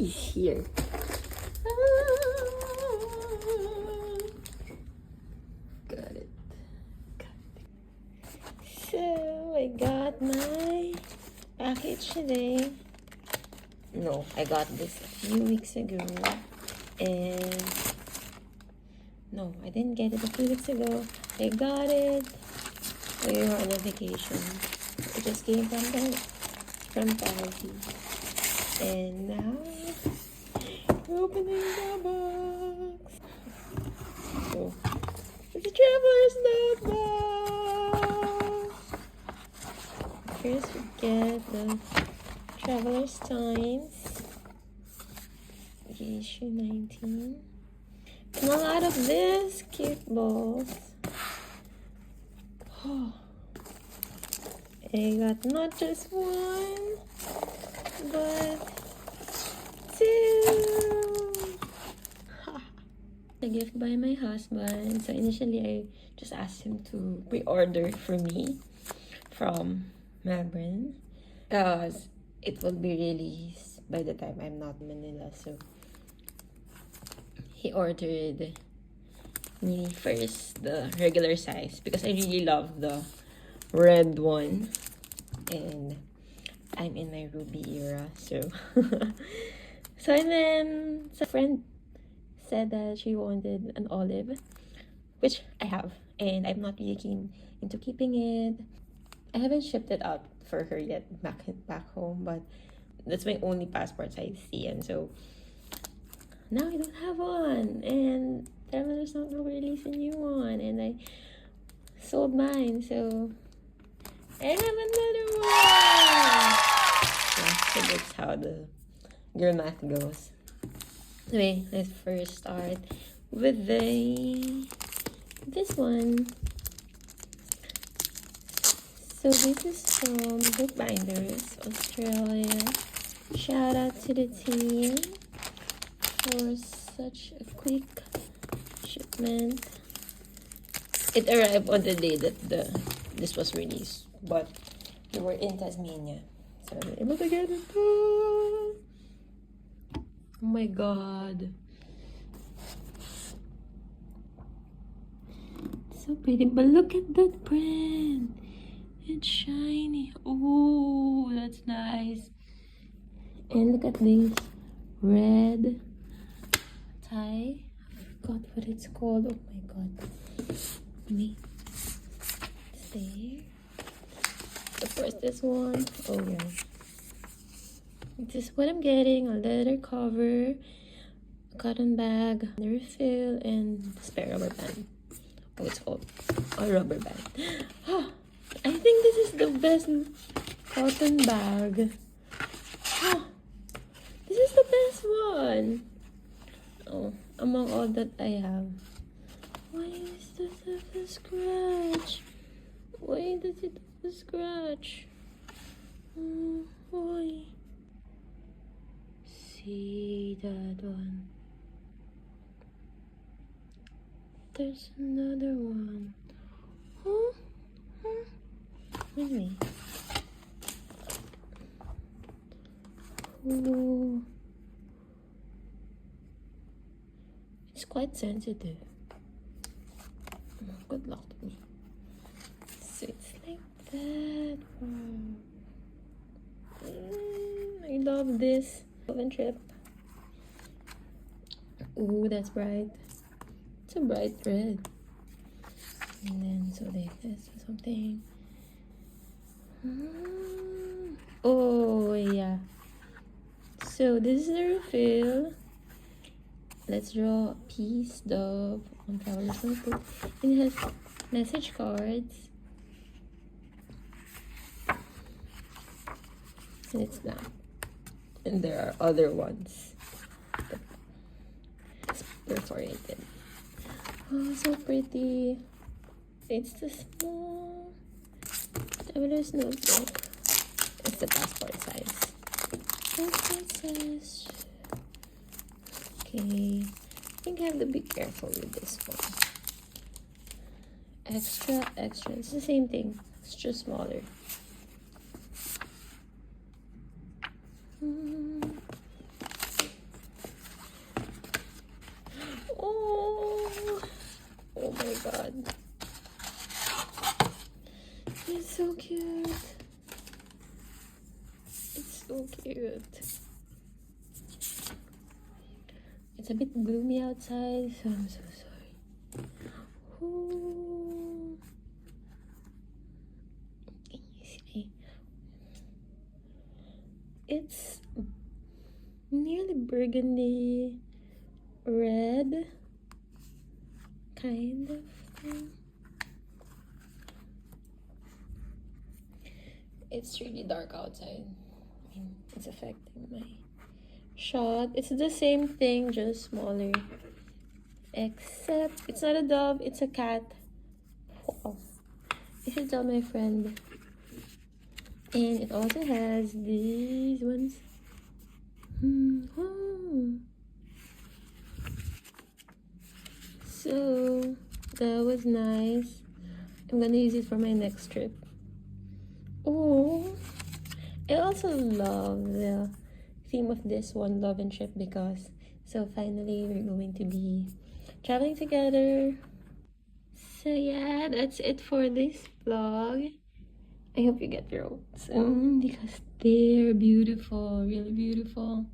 is here. Got it. So I got my package today. No, I got this a few weeks ago. And no, I didn't get it a few weeks ago. I got it. We were on a vacation. It just came from Paris. And now we're opening the box. So it's a traveler's notebook. First we get the Traveler's Times, issue 19. And a lot of this cute balls. Oh. I got not just one, but two. A gift by my husband. So initially I just asked him to pre-order for me from Melbourne, because it will be released by the time I'm not in Manila. So he ordered me first the regular size because I really love the red one, and I'm in my ruby era. So and then a friend said that she wanted an olive, which I have, and I'm not really keen into keeping it. I haven't shipped it out for her yet back home, but that's my only passport size C, and so now I don't have one, and Traveler's not release a new one, and I sold mine, so I have another one. Yeah, so that's how the girl math goes. Anyway, let's first start with this one. So this is from Bookbinders, Australia. Shout out to the team for such a quick shipment. It arrived on the day that this was released, but we were in Tasmania, so I was able to get it. Oh my god, so pretty! But look at that print. It's shiny. Oh, that's nice. And look at this red tie. I forgot what it's called. Oh my god. Me. It's there. Of course, this one. Oh yeah. This is what I'm getting. A leather cover, a cotton bag, the refill, and the spare rubber band. Oh, it's called a rubber band. Oh, I think this is the best cotton bag. Oh, this is the best one. Oh, among all that I have. Why does this have a scratch? Why does it have a scratch? Why? See that one. There's another one. Huh? Anyway. Ooh. It's quite sensitive. Good luck to me. So it's like that. I love this. Oven trip. Ooh, that's bright. It's a bright red. And then so like this or something. Oh yeah. So this is the refill. Let's draw a peace dove on Traveler's Notebook. It has message cards. And it's blank. And there are other ones. But it's perforated. Oh, so pretty. It's the small Traveler's Notebook. It's the passport size. Passport size. Okay. I think I have to be careful with this one. Extra. It's the same thing. It's just smaller. cute. It's a bit gloomy outside, so I'm so sorry. Ooh. Can you see? It's nearly burgundy red kind of thing. It's really dark outside. I mean, it's affecting my shot. It's the same thing, just smaller. Except it's not a dove, it's a cat. Wow. I should tell my friend. And it also has these ones. Oh. So that was nice. I'm gonna use it for my next trip. Oh, I also love the theme of this one, love and trip, because so finally we're going to be traveling together. So yeah, that's it for this vlog. I hope you get your own soon because they're beautiful, really beautiful.